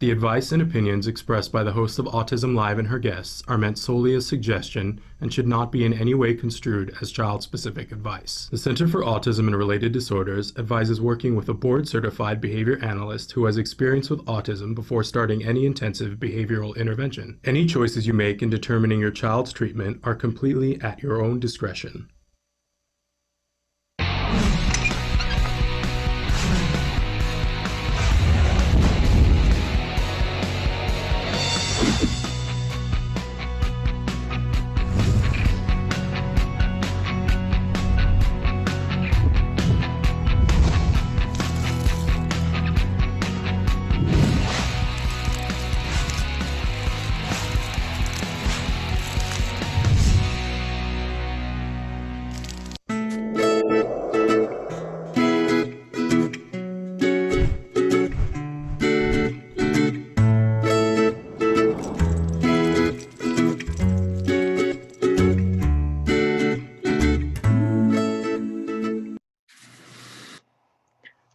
The advice and opinions expressed by the host of Autism Live and her guests are meant solely as suggestion and should not be in any way construed as child-specific advice. The Center for Autism and Related Disorders advises working with a board-certified behavior analyst who has experience with autism before starting any intensive behavioral intervention. Any choices you make in determining your child's treatment are completely at your own discretion.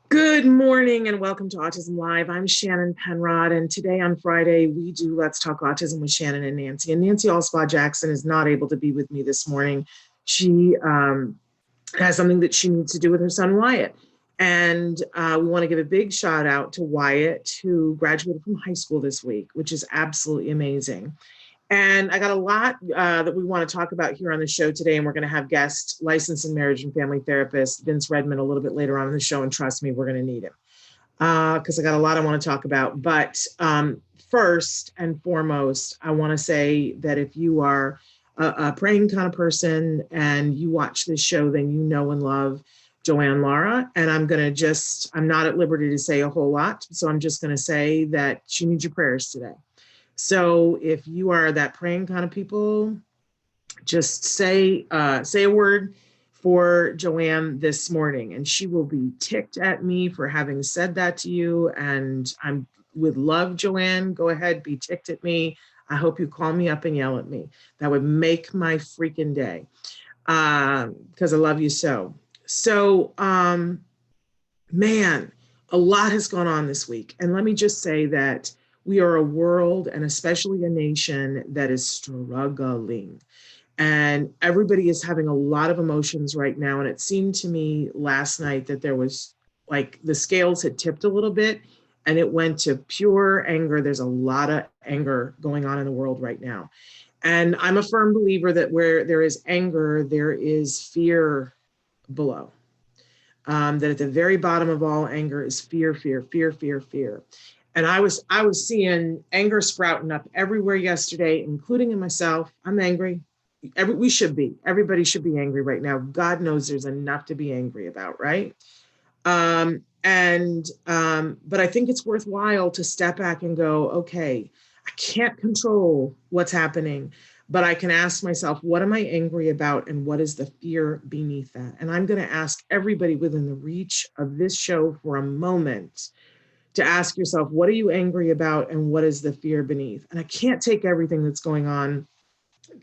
Good morning and welcome to Autism Live. I'm Shannon Penrod, and today on Friday we do Let's Talk Autism with Shannon and Nancy. And Nancy Allspaw Jackson is not able to be with me this morning. She has something that she needs to do with her son Wyatt. And we want to give a big shout out to Wyatt, who graduated from high school this week, which is absolutely amazing. And I got a lot that we want to talk about here on the show today, and we're going to have guest licensed and marriage and family therapist Vince Redmond a little bit later on in the show, and trust me, we're going to need him because I got a lot I want to talk about. But first and foremost, I want to say that if you are a praying kind of person and you watch this show, then you know and love Joanne Lara. And I'm not at liberty to say a whole lot, so I'm just going to say that she needs your prayers today. So if you are that praying kind of people, just say a word for Joanne this morning, and she will be ticked at me for having said that to you. And I'm with love, Joanne. Go ahead, be ticked at me. I hope you call me up and yell at me. That would make my freaking day because I love you so. So, man, a lot has gone on this week. And let me just say that we are a world, and especially a nation, that is struggling. And everybody is having a lot of emotions right now. And it seemed to me last night that there was like the scales had tipped a little bit and it went to pure anger. There's a lot of anger going on in the world right now. And I'm a firm believer that where there is anger, there is fear below. That at the very bottom of all anger is fear, fear, fear, fear, fear. And I was seeing anger sprouting up everywhere yesterday, including in myself. I'm angry. We should be. Everybody should be angry right now. God knows there's enough to be angry about, right? But I think it's worthwhile to step back and go, okay, I can't control what's happening, but I can ask myself, what am I angry about, and what is the fear beneath that? And I'm going to ask everybody within the reach of this show for a moment to ask yourself, what are you angry about and what is the fear beneath? And I can't take everything that's going on,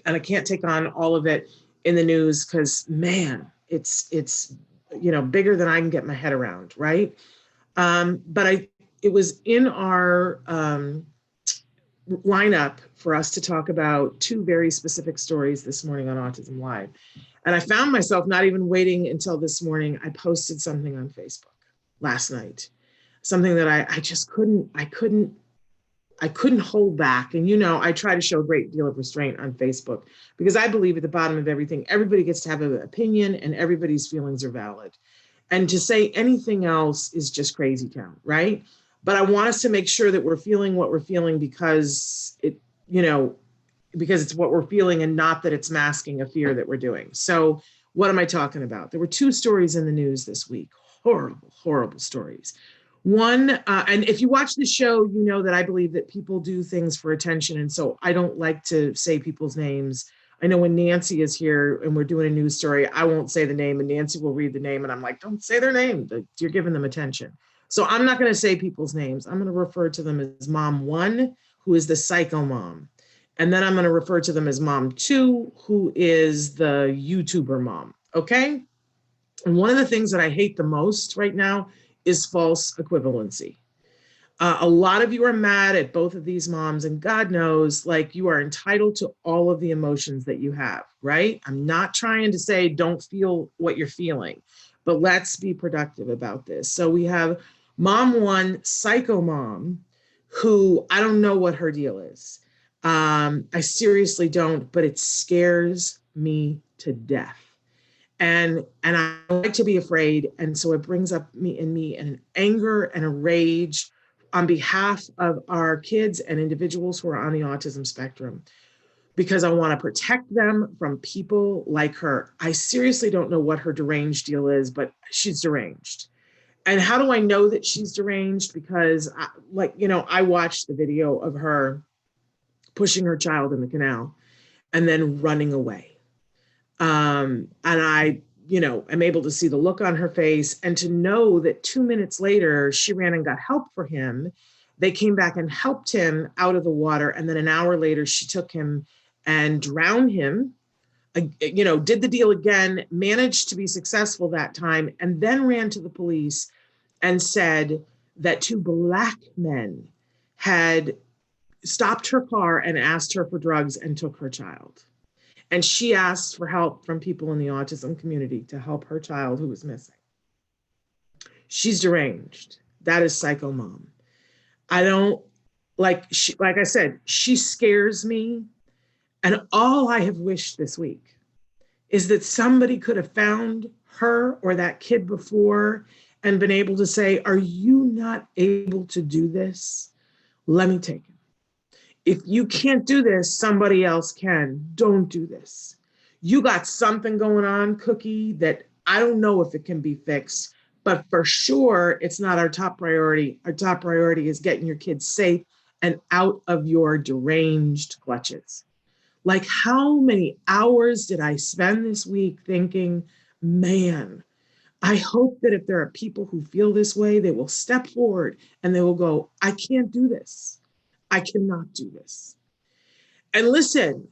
and I can't take on all of it in the news because, man, it's bigger than I can get my head around, right? But it was in our lineup for us to talk about two very specific stories this morning on Autism Live. And I found myself not even waiting until this morning. I posted something on Facebook last night. Something that I just couldn't hold back. And, I try to show a great deal of restraint on Facebook because I believe at the bottom of everything, everybody gets to have an opinion and everybody's feelings are valid. And to say anything else is just crazy town, right? But I want us to make sure that we're feeling what we're feeling because it's what we're feeling and not that it's masking a fear that we're doing. So what am I talking about? There were two stories in the news this week. Horrible, horrible stories. One, and if you watch the show, you know that I believe that people do things for attention. And so I don't like to say people's names. I know when Nancy is here and we're doing a news story, I won't say the name and Nancy will read the name. And I'm like, don't say their name. You're giving them attention. So I'm not going to say people's names. I'm going to refer to them as Mom 1, who is the psycho mom. And then I'm going to refer to them as Mom 2, who is the YouTuber mom. Okay. And one of the things that I hate the most right now is false equivalency. A lot of you are mad at both of these moms, and God knows, like, you are entitled to all of the emotions that you have, right? I'm not trying to say don't feel what you're feeling, but let's be productive about this. So we have mom one, psycho mom, who I don't know what her deal is. I seriously don't, but it scares me to death. And I like to be afraid, and so it brings up me an anger and a rage on behalf of our kids and individuals who are on the autism spectrum, because I want to protect them from people like her. I seriously don't know what her deranged deal is, but she's deranged. And how do I know that she's deranged? Because I watched the video of her pushing her child in the canal and then running away. And I, am able to see the look on her face, and to know that 2 minutes later, she ran and got help for him. They came back and helped him out of the water. And then an hour later, she took him and drowned him, did the deal again, managed to be successful that time, and then ran to the police and said that two Black men had stopped her car and asked her for drugs and took her child. And she asked for help from people in the autism community to help her child who was missing. She's deranged. That is psycho mom. I don't like I said, she scares me. And all I have wished this week is that somebody could have found her or that kid before and been able to say, are you not able to do this? Let me take him. If you can't do this, somebody else can. Don't do this. You got something going on, Cookie, that I don't know if it can be fixed, but for sure, it's not our top priority. Our top priority is getting your kids safe and out of your deranged clutches. Like, how many hours did I spend this week thinking, man, I hope that if there are people who feel this way, they will step forward and they will go, I can't do this. I cannot do this. And listen,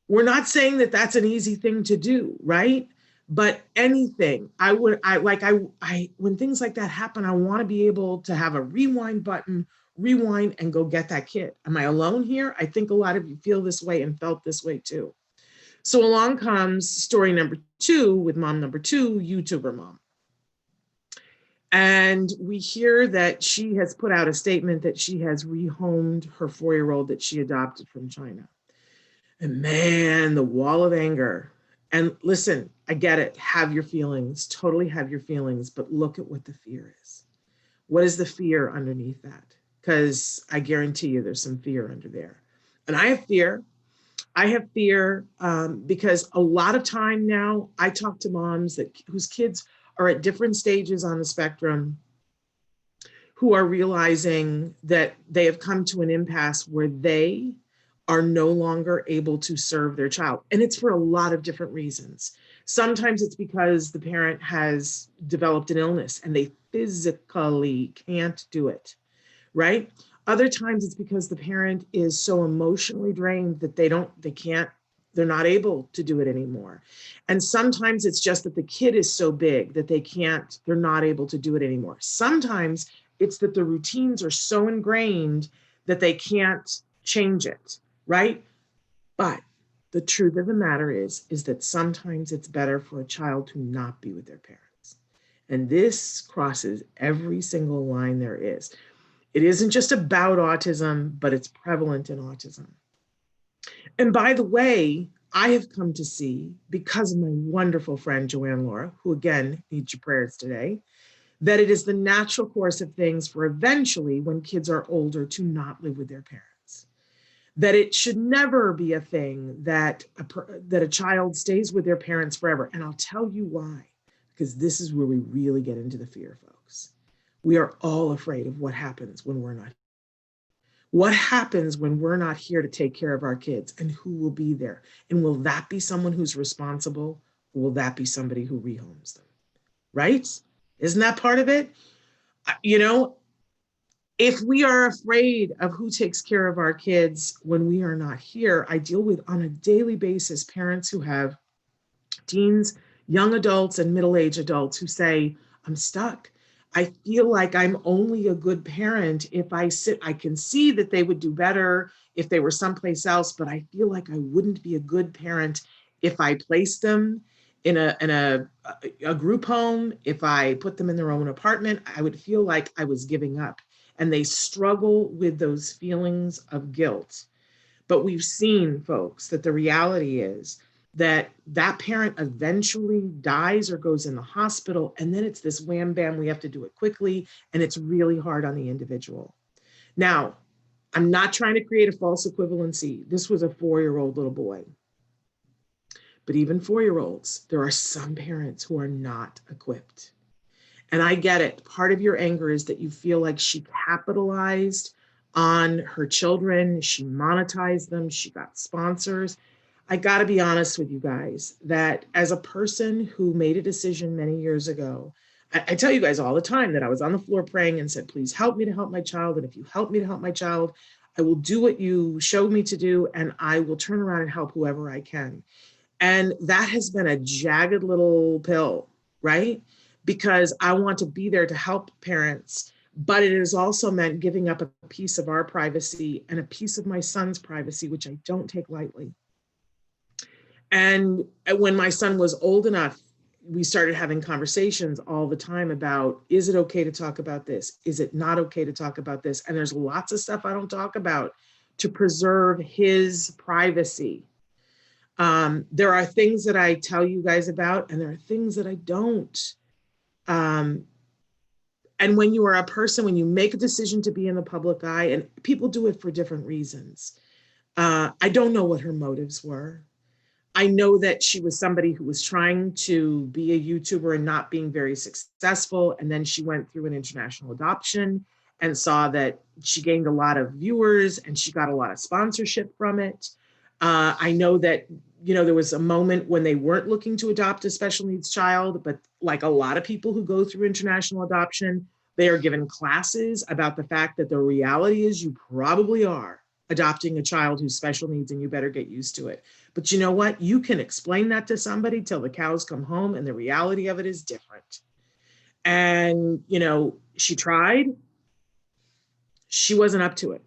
we're not saying that that's an easy thing to do, right? But anything, when things like that happen, I want to be able to have a rewind button, rewind and go get that kid. Am I alone here? I think a lot of you feel this way and felt this way too. So along comes story number 2 with mom number 2, YouTuber mom. And we hear that she has put out a statement that she has rehomed her 4-year-old that she adopted from China. And man, the wall of anger. And listen, I get it. Have your feelings, totally have your feelings, but look at what the fear is. What is the fear underneath that? Because I guarantee you there's some fear under there. And I have fear. I have fear because a lot of time now I talk to moms whose kids are at different stages on the spectrum, who are realizing that they have come to an impasse where they are no longer able to serve their child. And it's for a lot of different reasons. Sometimes it's because the parent has developed an illness and they physically can't do it, right? Other times it's because the parent is so emotionally drained that they're not able to do it anymore. And sometimes it's just that the kid is so big that they're not able to do it anymore. Sometimes it's that the routines are so ingrained that they can't change it, right? But the truth of the matter is that sometimes it's better for a child to not be with their parents. And this crosses every single line there is. It isn't just about autism, but it's prevalent in autism. And by the way, I have come to see, because of my wonderful friend, Joanne Laura, who again needs your prayers today, that it is the natural course of things for eventually, when kids are older, to not live with their parents. That it should never be a thing that a child stays with their parents forever. And I'll tell you why, because this is where we really get into the fear, folks. We are all afraid of what happens when we're not. What happens when we're not here to take care of our kids, and who will be there? And will that be someone who's responsible, or will that be somebody who rehomes them? Right? Isn't that part of it? If we are afraid of who takes care of our kids when we are not here, I deal with on a daily basis parents who have teens, young adults, and middle-aged adults who say, I'm stuck. I feel like I'm only a good parent if I can see that they would do better if they were someplace else, but I feel like I wouldn't be a good parent if I placed them in a group home. If I put them in their own apartment, I would feel like I was giving up. And they struggle with those feelings of guilt. But we've seen, folks, that the reality is that that parent eventually dies or goes in the hospital, and then it's this wham bam, we have to do it quickly, and it's really hard on the individual. Now, I'm not trying to create a false equivalency. This was a 4-year-old little boy. But even 4-year-olds, there are some parents who are not equipped. And I get it. Part of your anger is that you feel like she capitalized on her children. She monetized them. She got sponsors. I got to be honest with you guys that as a person who made a decision many years ago, I tell you guys all the time that I was on the floor praying and said, please help me to help my child. And if you help me to help my child, I will do what you showed me to do, and I will turn around and help whoever I can. And that has been a jagged little pill, right? Because I want to be there to help parents, but it has also meant giving up a piece of our privacy and a piece of my son's privacy, which I don't take lightly. And when my son was old enough, we started having conversations all the time about, is it okay to talk about this? Is it not okay to talk about this? And there's lots of stuff I don't talk about to preserve his privacy. There are things that I tell you guys about, and there are things that I don't. And when you are a person, when you make a decision to be in the public eye, and people do it for different reasons, I don't know what her motives were. I know that she was somebody who was trying to be a YouTuber and not being very successful. And then she went through an international adoption and saw that she gained a lot of viewers and she got a lot of sponsorship from it. I know that, there was a moment when they weren't looking to adopt a special needs child, but like a lot of people who go through international adoption, they are given classes about the fact that the reality is you probably are adopting a child who's special needs and you better get used to it. But you know what? You can explain that to somebody till the cows come home, and the reality of it is different. And, she tried. She wasn't up to it.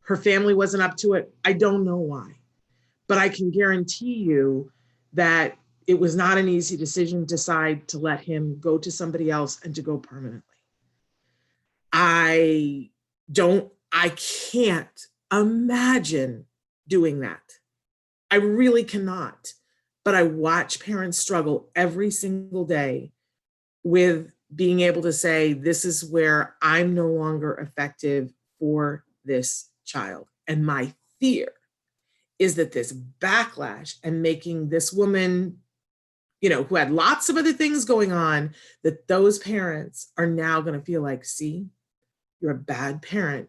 Her family wasn't up to it. I don't know why. But I can guarantee you that it was not an easy decision to decide to let him go to somebody else and to go permanently. I can't imagine doing that. I really cannot. But I watch parents struggle every single day with being able to say, this is where I'm no longer effective for this child. And my fear is that this backlash and making this woman, who had lots of other things going on, that those parents are now going to feel like, see, you're a bad parent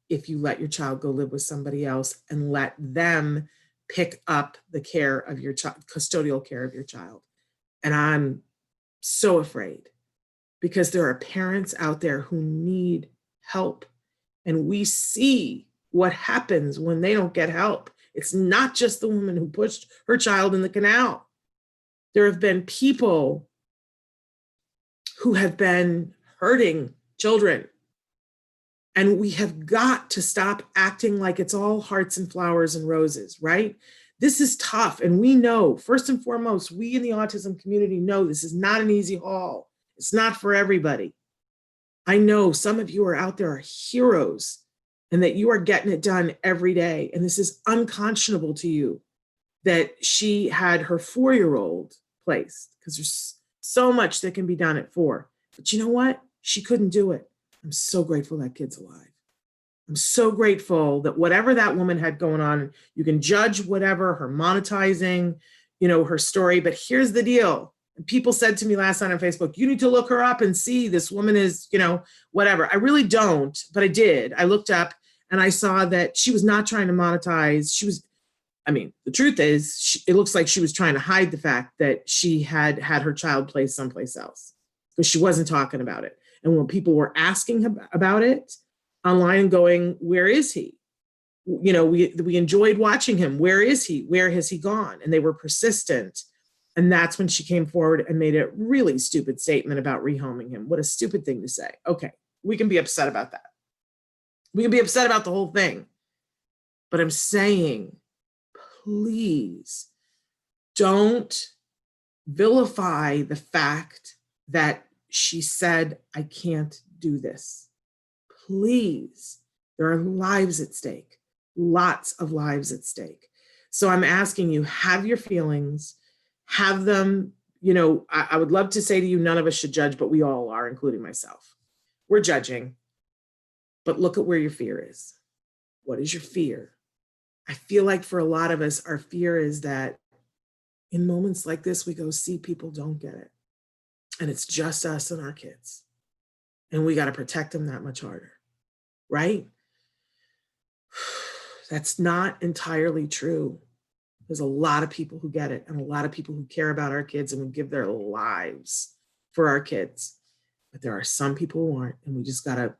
if you let your child go live with somebody else and let them pick up the care of your child, custodial care of your child. And I'm so afraid because there are parents out there who need help. And we see what happens when they don't get help. It's not just the woman who pushed her child in the canal. There have been people who have been hurting children. And we have got to stop acting like it's all hearts and flowers and roses, right? This is tough. And we know, first and foremost, we in the autism community know this is not an easy haul. It's not for everybody. I know some of you are out there are heroes and that you are getting it done every day. And this is unconscionable to you that she had her 4-year-old placed, because there's so much that can be done at 4. But you know what? She couldn't do it. I'm so grateful that kid's alive. I'm so grateful that whatever that woman had going on, you can judge whatever, her monetizing, her story. But here's the deal. People said to me last night on Facebook, you need to look her up and see this woman is, whatever. I really don't, but I did. I looked up and I saw that she was not trying to monetize. The truth is, it looks like she was trying to hide the fact that she had her child placed someplace else because she wasn't talking about it. And when people were asking about it online and going, where is he? We enjoyed watching him. Where is he? Where has he gone? And they were persistent. And that's when she came forward and made a really stupid statement about rehoming him. What a stupid thing to say. Okay, we can be upset about that. We can be upset about the whole thing. But I'm saying, please don't vilify the fact that she said, I can't do this. Please, there are lives at stake, lots of lives at stake. So I'm asking you, have your feelings, have them, I would love to say to you, none of us should judge, but we all are, including myself. We're judging, but look at where your fear is. What is your fear? I feel like for a lot of us, our fear is that in moments like this, we go see people don't get it. And it's just us and our kids. And we got to protect them that much harder, right? That's not entirely true. There's a lot of people who get it and a lot of people who care about our kids and would give their lives for our kids. But there are some people who aren't, and we just gotta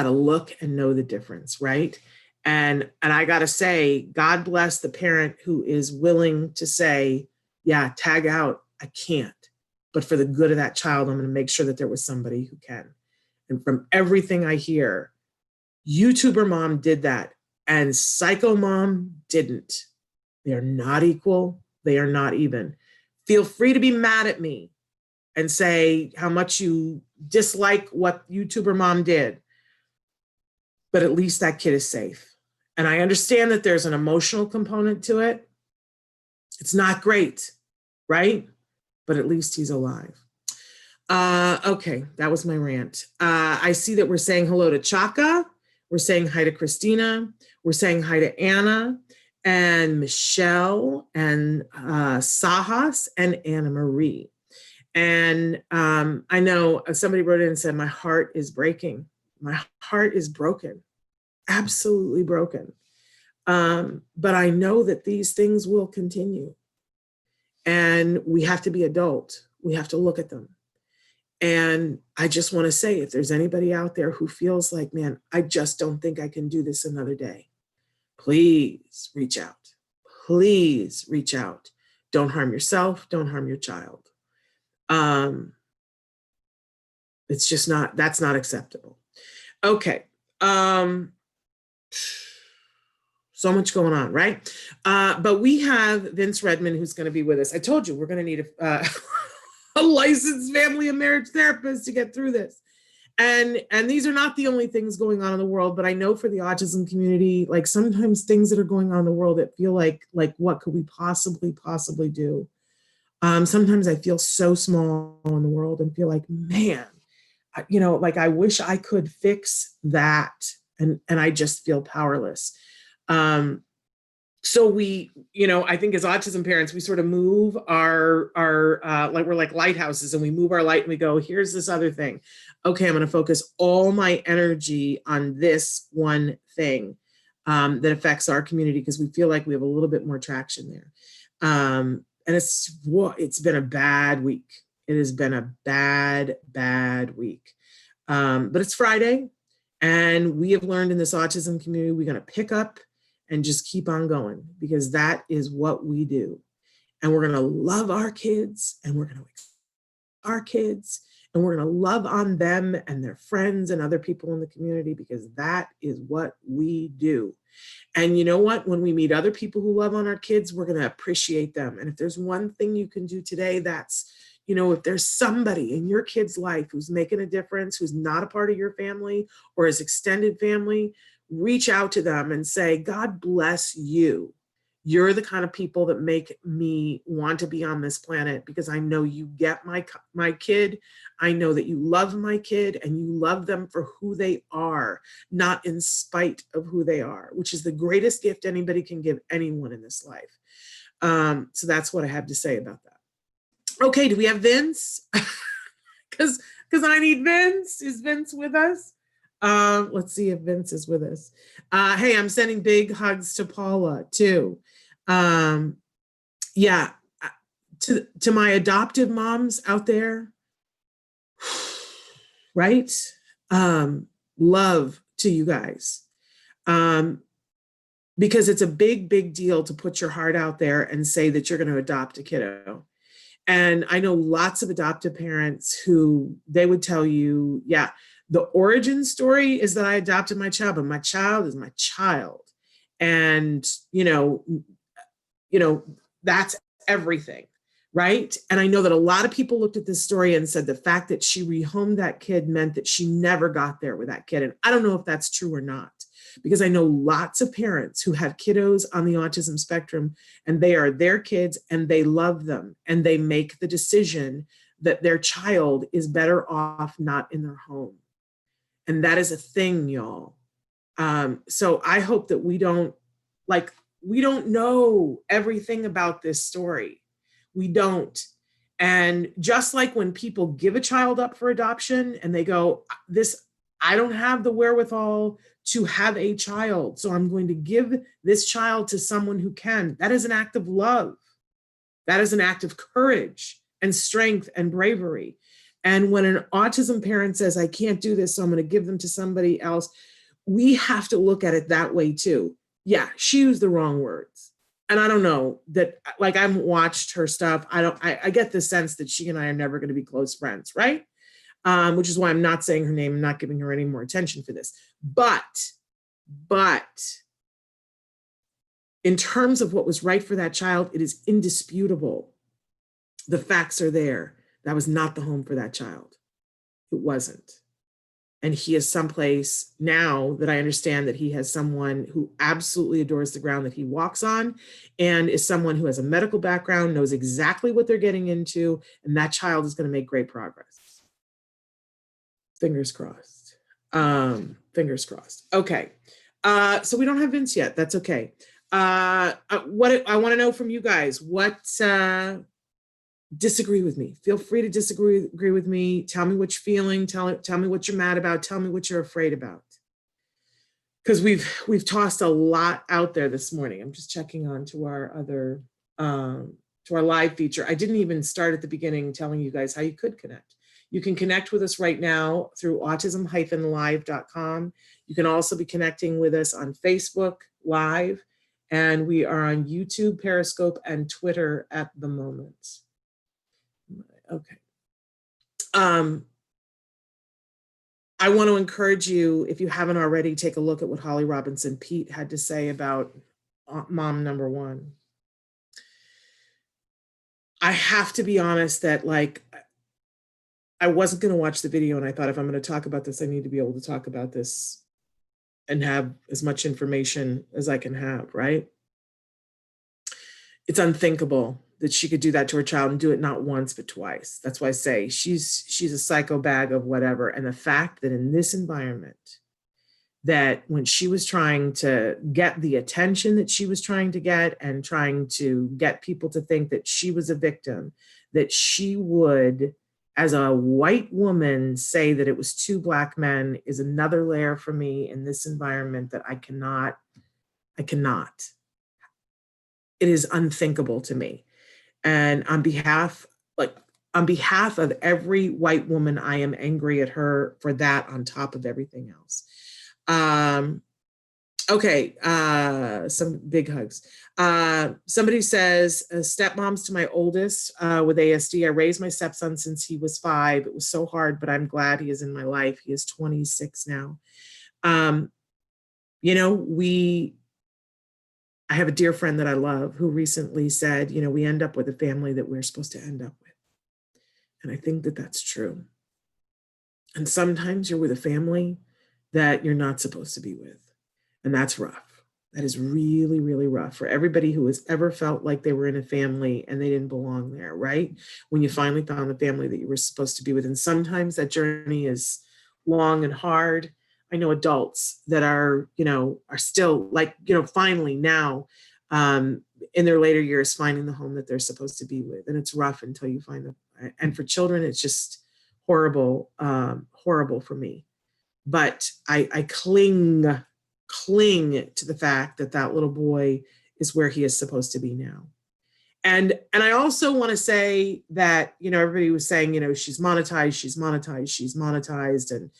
look and know the difference, right? And I gotta say, God bless the parent who is willing to say, yeah, tag out, I can't. But for the good of that child, I'm gonna make sure that there was somebody who can. And from everything I hear, YouTuber mom did that and psycho mom didn't. They are not equal. They are not even. Feel free to be mad at me and say how much you dislike what YouTuber mom did. But at least that kid is safe. And I understand that there's an emotional component to it. It's not great, right? But at least he's alive. Okay, that was my rant. I see that we're saying hello to Chaka. We're saying hi to Christina. We're saying hi to Anna and Michelle and Sahas and Anna Marie. And I know somebody wrote in and said, my heart is breaking. My heart is broken, absolutely broken. But I know that these things will continue. And we have to be adult. We have to look at them. And I just want to say, if there's anybody out there who feels like, man, I just don't think I can do this another day, please reach out. Please reach out. Don't harm yourself. Don't harm your child. It's just not, that's not acceptable. Okay. So much going on, right? But we have Vince Redmond, who's going to be with us. I told you we're going to need a licensed family and marriage therapist to get through this. And these are not the only things going on in the world, but I know for the autism community, like sometimes things that are going on in the world that feel like what could we possibly do? Sometimes I feel so small in the world and feel like, man, like I wish I could fix that. And I just feel powerless. So we, I think as autism parents, we sort of move our like we're like lighthouses, and we move our light and we go, here's this other thing. Okay, I'm going to focus all my energy on this one thing that affects our community, because we feel like we have a little bit more traction there. And it's been a bad week. It has been a bad week. But it's Friday, and we have learned in this autism community, we're going to pick up and just keep on going, because that is what we do. And we're going to love our kids, and we're going to our kids, and we're going to love on them and their friends and other people in the community, because that is what we do. And you know what? When we meet other people who love on our kids, we're going to appreciate them. And if there's one thing you can do today, that's, if there's somebody in your kid's life who's making a difference, who's not a part of your family or his extended family, reach out to them and say, God bless you. You're the kind of people that make me want to be on this planet, because I know you get my kid. I know that you love my kid, and you love them for who they are, not in spite of who they are, which is the greatest gift anybody can give anyone in this life. So that's what I have to say about that. Okay, do we have Vince? Because I need Vince. Is Vince with us? Let's see if Vince is with us. Hey, I'm sending big hugs to Paula too. Yeah, to my adoptive moms out there, right? Love to you guys. because it's a big, big deal to put your heart out there and say that you're going to adopt a kiddo. And I know lots of adoptive parents who they would tell you, yeah, the origin story is that I adopted my child, but my child is my child. And, that's everything, right? And I know that a lot of people looked at this story and said the fact that she rehomed that kid meant that she never got there with that kid. And I don't know if that's true or not, because I know lots of parents who have kiddos on the autism spectrum, and they are their kids and they love them, and they make the decision that their child is better off not in their home. And that is a thing, y'all. So I hope that we don't know everything about this story. We don't. And just like when people give a child up for adoption and they go, I don't have the wherewithal to have a child, so I'm going to give this child to someone who can. That is an act of love. That is an act of courage and strength and bravery. And when an autism parent says, I can't do this, so I'm going to give them to somebody else, we have to look at it that way too. Yeah, she used the wrong words. And I don't know that, like, I haven't watched her stuff. I get the sense that she and I are never going to be close friends, right? Which is why I'm not saying her name and not giving her any more attention for this. But in terms of what was right for that child, it is indisputable. The facts are there. That was not the home for that child. It wasn't. And he is someplace now that I understand that he has someone who absolutely adores the ground that he walks on, and is someone who has a medical background, knows exactly what they're getting into, and that child is going to make great progress. Fingers crossed. Fingers crossed. Okay. So we don't have Vince yet. That's okay. What I want to know from you guys, what disagree with me. Feel free to disagree with me. Tell me what you're feeling. Tell me what you're mad about. Tell me what you're afraid about. Because we've tossed a lot out there this morning. I'm just checking on to our other to our live feature. I didn't even start at the beginning telling you guys how you could connect. You can connect with us right now through autism-live.com. You can also be connecting with us on Facebook Live, and we are on YouTube, Periscope, and Twitter at the moment. Okay. I want to encourage you, if you haven't already, take a look at what Holly Robinson Pete had to say about mom number one. I have to be honest that, like, I wasn't going to watch the video, and I thought, if I'm going to talk about this, I need to be able to talk about this and have as much information as I can have, right? It's unthinkable that she could do that to her child, and do it not once, but twice. That's why I say she's a psycho bag of whatever. And the fact that in this environment, that when she was trying to get the attention that she was trying to get, and trying to get people to think that she was a victim, that she would, as a white woman, say that it was two Black men, is another layer for me in this environment that I cannot. It is unthinkable to me. And on behalf of every white woman, I am angry at her for that, on top of everything else. Okay, some big hugs. Somebody says, stepmoms to my oldest with ASD. I raised my stepson since he was 5. It was so hard, but I'm glad he is in my life. He is 26 now. I have a dear friend that I love who recently said, we end up with a family that we're supposed to end up with. And I think that that's true. And sometimes you're with a family that you're not supposed to be with. And that's rough. That is really, really rough for everybody who has ever felt like they were in a family and they didn't belong there, right? When you finally found the family that you were supposed to be with. And sometimes that journey is long and hard. I know adults that are still finally now in their later years finding the home that they're supposed to be with. And it's rough until you find them. And for children, it's just horrible for me. But I cling to the fact that little boy is where he is supposed to be now. And I also want to say that, everybody was saying, she's monetized. And,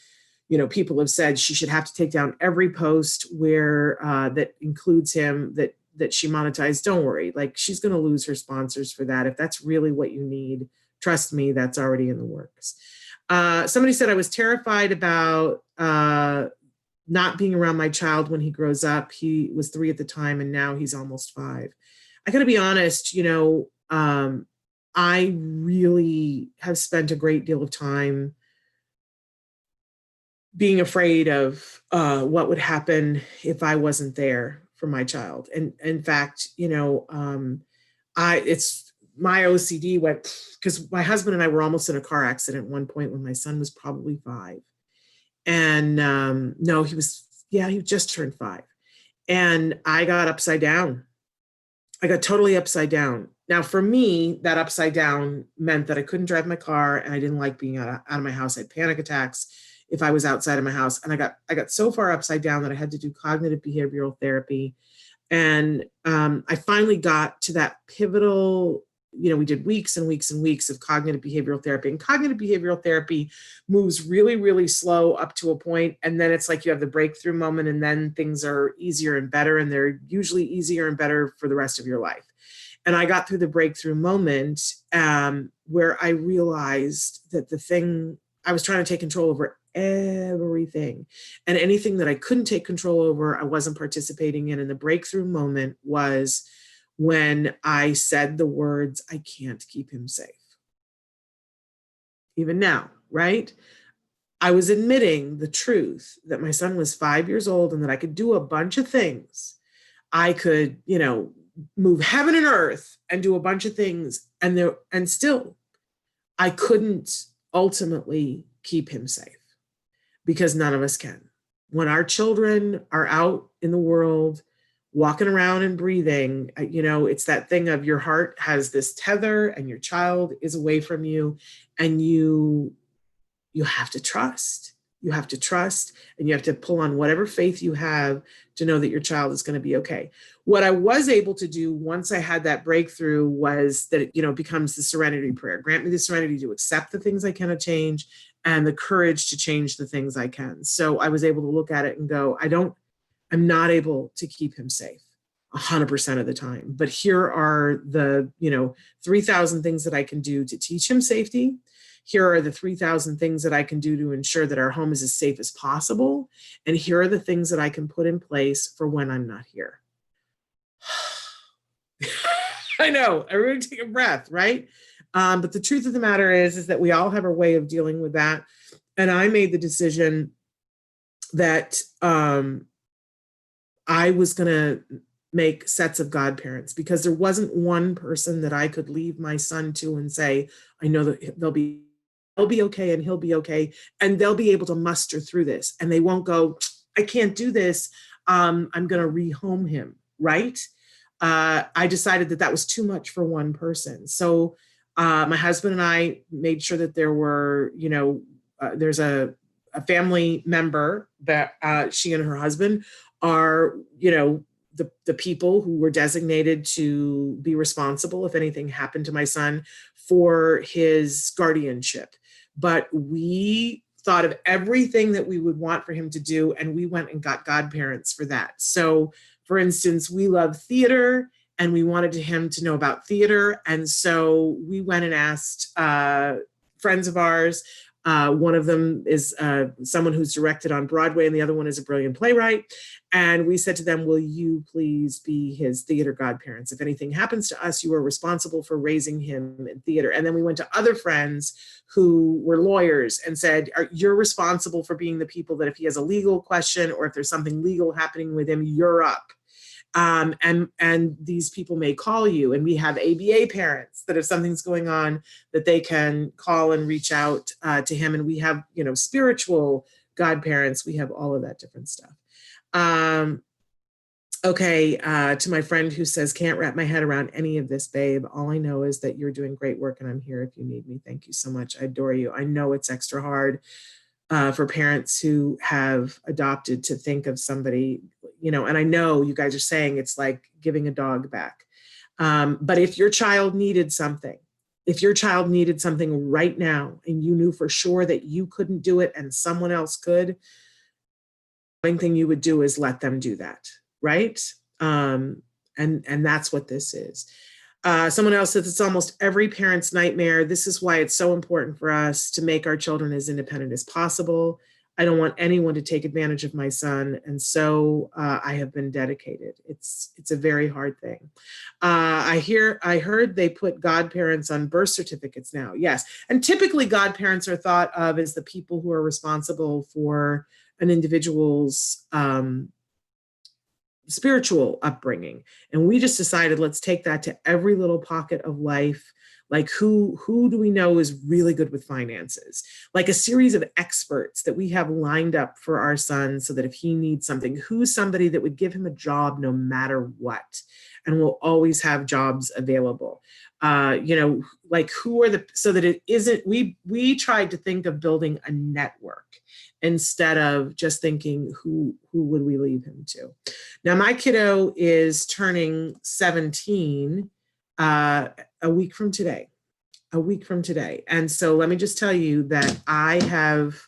people have said she should have to take down every post where that includes him that she monetized. Don't worry, like, she's going to lose her sponsors for that. If that's really what you need, trust me, that's already in the works. Somebody said, I was terrified about not being around my child when he grows up. He was 3 at the time, and now he's almost 5. I got to be honest, I really have spent a great deal of time being afraid of what would happen if I wasn't there for my child. And in fact, it's my OCD went, because my husband and I were almost in a car accident at one point when my son was probably 5. And no, he just turned 5. And I got upside down. I got totally upside down. Now, for me, that upside down meant that I couldn't drive my car, and I didn't like being out of my house. I had panic attacks if I was outside of my house. And I got so far upside down that I had to do cognitive behavioral therapy. And I finally got to that pivotal, we did weeks and weeks and weeks of cognitive behavioral therapy. And cognitive behavioral therapy moves really, really slow up to a point. And then it's like you have the breakthrough moment, and then things are easier and better. And they're usually easier and better for the rest of your life. And I got through the breakthrough moment where I realized that the thing I was trying to take control over everything, and anything that I couldn't take control over, I wasn't participating in. And the breakthrough moment was when I said the words, I can't keep him safe. Even now, right? I was admitting the truth that my son was 5 years old and that I could do a bunch of things. I could, move heaven and earth and do a bunch of things, and still I couldn't ultimately keep him safe, because none of us can. When our children are out in the world, walking around and breathing, it's that thing of your heart has this tether and your child is away from you, and you have to trust. You have to trust, and you have to pull on whatever faith you have to know that your child is going to be okay. What I was able to do once I had that breakthrough was that it becomes the serenity prayer. Grant me the serenity to accept the things I cannot change, and the courage to change the things I can. So I was able to look at it and go, I'm not able to keep him safe 100% of the time, but here are the 3,000 things that I can do to teach him safety. Here are the 3,000 things that I can do to ensure that our home is as safe as possible. And here are the things that I can put in place for when I'm not here. I know, everybody take a breath, right? But the truth of the matter is that we all have our way of dealing with that. And I made the decision that I was going to make sets of godparents, because there wasn't one person that I could leave my son to and say, I know that they'll be okay and he'll be okay, and they'll be able to muster through this, and they won't go, I can't do this. I'm going to rehome him, right? I decided that was too much for one person. So my husband and I made sure that there were, there's a family member that she and her husband are, the people who were designated to be responsible if anything happened to my son for his guardianship. But we thought of everything that we would want for him to do, and we went and got godparents for that. So, for instance, we love theater, and we wanted him to know about theater. And so we went and asked friends of ours. One of them is someone who's directed on Broadway, and the other one is a brilliant playwright. And we said to them, will you please be his theater godparents? If anything happens to us, you are responsible for raising him in theater. And then we went to other friends who were lawyers and said, you're responsible for being the people that if he has a legal question or if there's something legal happening with him, you're up. And these people may call you. And we have ABA parents that if something's going on, that they can call and reach out to him. And we have, spiritual godparents. We have all of that different stuff. Okay, to my friend who says, can't wrap my head around any of this, babe. All I know is that you're doing great work, and I'm here if you need me. Thank you so much. I adore you. I know it's extra hard for parents who have adopted to think of somebody, and I know you guys are saying it's like giving a dog back. But if your child needed something, If your child needed something right now and you knew for sure that you couldn't do it and someone else could, the main thing you would do is let them do that, right? And that's what this is. Someone else says it's almost every parent's nightmare. This is why it's so important for us to make our children as independent as possible. I don't want anyone to take advantage of my son, and so I have been dedicated. It's a very hard thing. I heard they put godparents on birth certificates now. Yes, and typically godparents are thought of as the people who are responsible for an individual's spiritual upbringing. And we just decided, let's take that to every little pocket of life. Like who do we know is really good with finances? Like a series of experts that we have lined up for our son so that if he needs something, who's somebody that would give him a job no matter what, and will always have jobs available. Like who are so that it isn't, we tried to think of building a network instead of just thinking who would we leave him to. Now my kiddo is turning 17 a week from today. And so let me just tell you that I have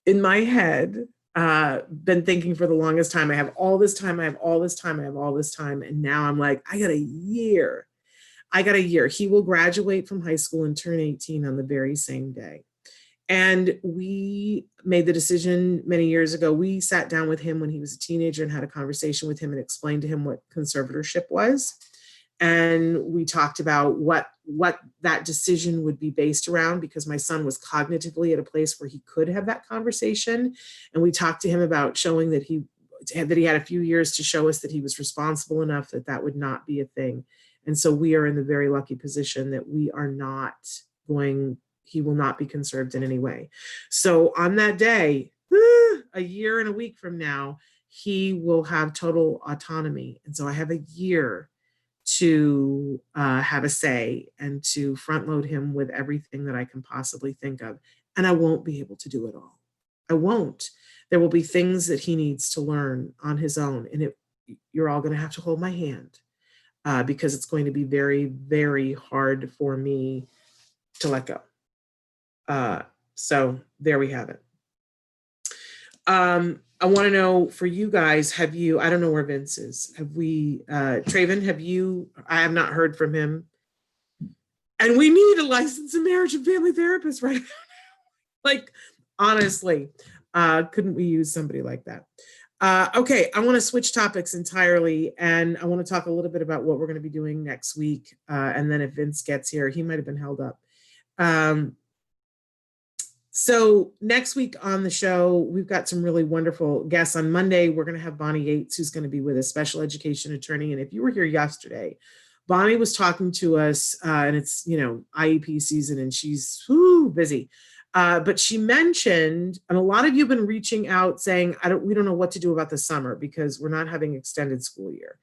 in my head been thinking for the longest time, I have all this time. And now I'm like, I got a year. He will graduate from high school and turn 18 on the very same day. And we made the decision many years ago. We sat down with him when he was a teenager and had a conversation with him and explained to him what conservatorship was. And we talked about what that decision would be based around, because my son was cognitively at a place where he could have that conversation. And we talked to him about showing that he had a few years to show us that he was responsible enough that that would not be a thing. And so we are in the very lucky position that he will not be conserved in any way. So on that day, a year and a week from now, he will have total autonomy. And so I have a year to have a say and to front load him with everything that I can possibly think of. And I won't be able to do it all. I won't. There will be things that he needs to learn on his own. And you're all going to have to hold my hand because it's going to be very, very hard for me to let go. So there we have it. I want to know for you guys, I don't know where Vince is. Traven, I have not heard from him. And we need a licensed marriage and family therapist right now. Like, honestly, couldn't we use somebody like that? Okay, I want to switch topics entirely, and I want to talk a little bit about what we're going to be doing next week. And then if Vince gets here, he might have been held up. So next week on the show, we've got some really wonderful guests. On Monday, we're going to have Bonnie Yates, who's going to be with us, special education attorney. And if you were here yesterday, Bonnie was talking to us, and it's, IEP season, and she's busy. But she mentioned, and a lot of you have been reaching out saying, we don't know what to do about the summer because we're not having extended school year.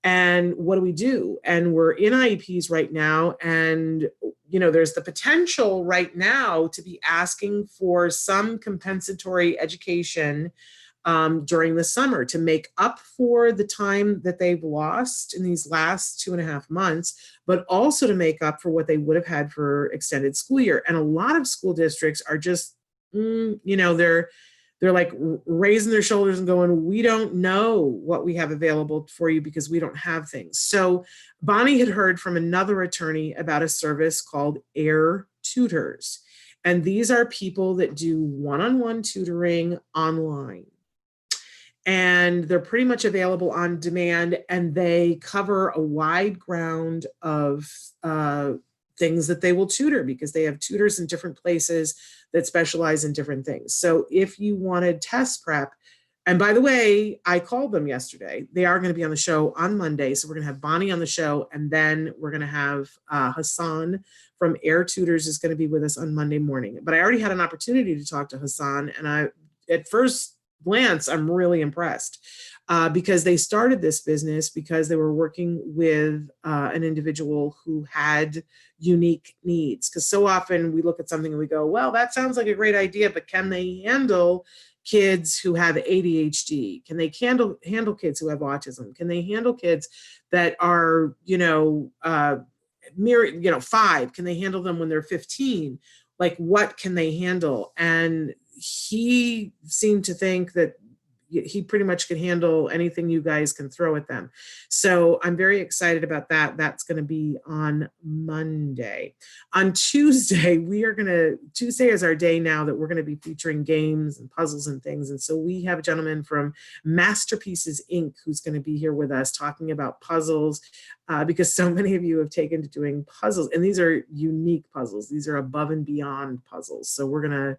And what do we do? And we're in IEPs right now. And, there's the potential right now to be asking for some compensatory education during the summer to make up for the time that they've lost in these last 2.5 months, but also to make up for what they would have had for extended school year. And a lot of school districts are just, they're like raising their shoulders and going, we don't know what we have available for you because we don't have things. So Bonnie had heard from another attorney about a service called Air Tutors. And these are people that do one-on-one tutoring online. And they're pretty much available on demand, and they cover a wide ground of things that they will tutor because they have tutors in different places that specialize in different things. So if you wanted test prep, and by the way, I called them yesterday. They are going to be on the show on Monday. So we're going to have Bonnie on the show, and then we're going to have Hassan from Air Tutors is going to be with us on Monday morning. But I already had an opportunity to talk to Hassan, and at first glance, I'm really impressed because they started this business because they were working with an individual who had unique needs. Because so often we look at something and we go, well, that sounds like a great idea, but can they handle kids who have ADHD? Can they handle kids who have autism? Can they handle kids that are, mirror, 5, can they handle them when they're 15? Like, what can they handle? And he seemed to think that he pretty much can handle anything you guys can throw at them. So I'm very excited about that. That's going to be on Monday. On Tuesday, Tuesday is our day now that we're going to be featuring games and puzzles and things. And so we have a gentleman from Masterpieces Inc. who's going to be here with us talking about puzzles, because so many of you have taken to doing puzzles, and these are unique puzzles. These are above and beyond puzzles. So we're going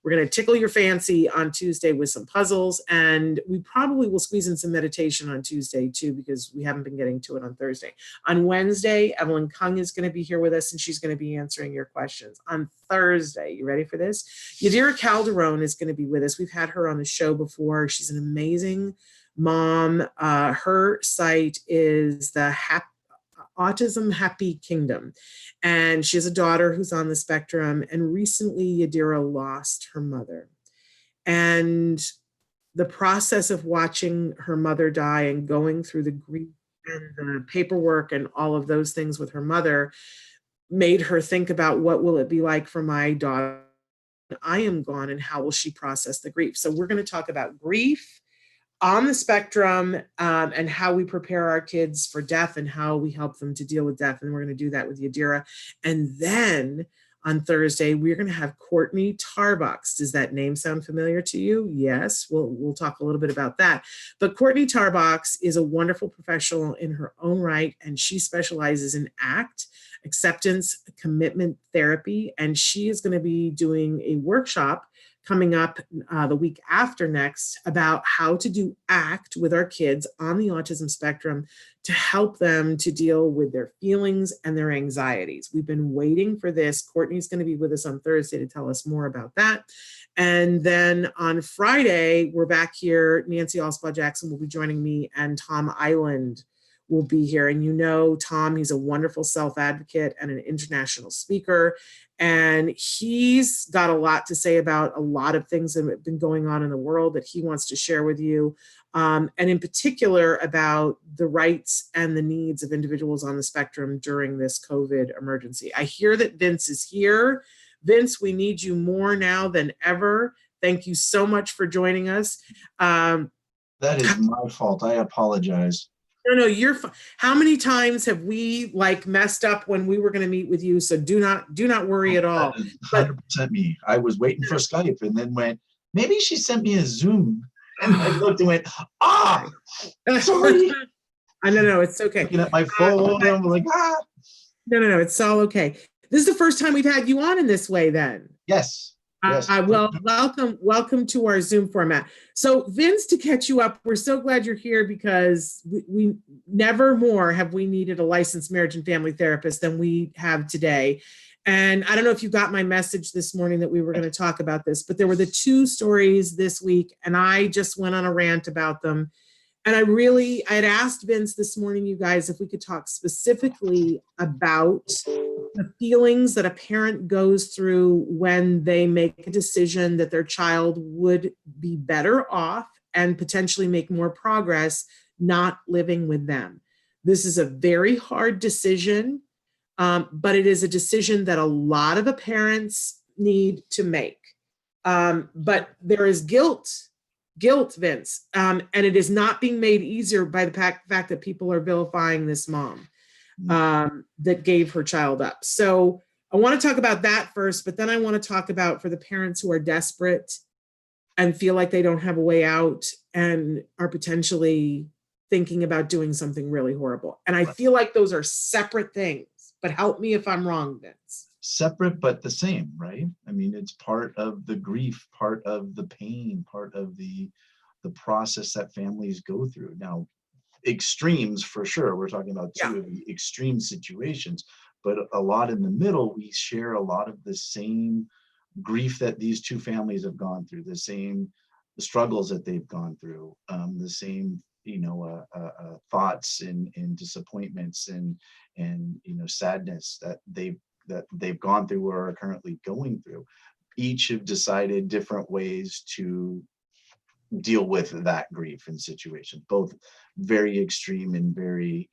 to tickle your fancy on Tuesday with some puzzles, and we probably will squeeze in some meditation on Tuesday too, because we haven't been getting to it on Thursday. On Wednesday, Evelyn Kung is going to be here with us, and she's going to be answering your questions. On Thursday, you ready for this? Yadira Calderon is going to be with us. We've had her on the show before. She's an amazing mom. Her site is the Autism Happy Kingdom. And she has a daughter who's on the spectrum. And recently, Yadira lost her mother. And the process of watching her mother die and going through the grief and the paperwork and all of those things with her mother made her think about, what will it be like for my daughter when I am gone, and how will she process the grief? So we're going to talk about grief on the spectrum, and how we prepare our kids for death and how we help them to deal with death. And we're going to do that with Yadira. And then on Thursday, we're going to have Courtney Tarbox. Does that name sound familiar to you? Yes, we'll talk a little bit about that. But Courtney Tarbox is a wonderful professional in her own right, and she specializes in ACT, acceptance commitment therapy. And she is going to be doing a workshop coming up the week after next about how to do ACT with our kids on the autism spectrum to help them to deal with their feelings and their anxieties. We've been waiting for this. Courtney's going to be with us on Thursday to tell us more about that. And then on Friday, we're back here. Nancy Alspaugh Jackson will be joining me, and Tom Island will be here. And Tom, he's a wonderful self-advocate and an international speaker. And he's got a lot to say about a lot of things that have been going on in the world that he wants to share with you. And in particular about the rights and the needs of individuals on the spectrum during this COVID emergency. I hear that Vince is here. Vince, we need you more now than ever. Thank you so much for joining us. That is my fault. I apologize. No, you're fine. How many times have we messed up when we were going to meet with you? So do not worry at all. 100% me. I was waiting for Skype and then went, maybe she sent me a Zoom. And I looked and went, sorry. No, it's okay. Looking at my phone, I'm like, No, it's all okay. This is the first time we've had you on in this way then. Yes. Yes. Well, welcome to our Zoom format. So Vince, to catch you up, we're so glad you're here, because we never more have we needed a licensed marriage and family therapist than we have today. And I don't know if you got my message this morning that we were going to talk about this, but there were the 2 stories this week, and I just went on a rant about them. And I had asked Vince this morning, you guys, if we could talk specifically about the feelings that a parent goes through when they make a decision that their child would be better off and potentially make more progress not living with them. This is a very hard decision, but it is a decision that a lot of parents need to make. But there is guilt, Vince, and it is not being made easier by the fact that people are vilifying this mom that gave her child up. So I want to talk about that first, but then I want to talk about for the parents who are desperate and feel like they don't have a way out and are potentially thinking about doing something really horrible. And I feel like those are separate things, but help me if I'm wrong, Vince. Separate, but the same, right? I mean, it's part of the grief, part of the pain, part of the process that families go through. Now, extremes for sure. We're talking about 2 of the extreme situations, but a lot in the middle, we share a lot of the same grief that these 2 families have gone through, the same struggles that they've gone through, the same thoughts and disappointments and sadness that they've gone through or are currently going through. Each have decided different ways to deal with that grief and situation, both very extreme and very,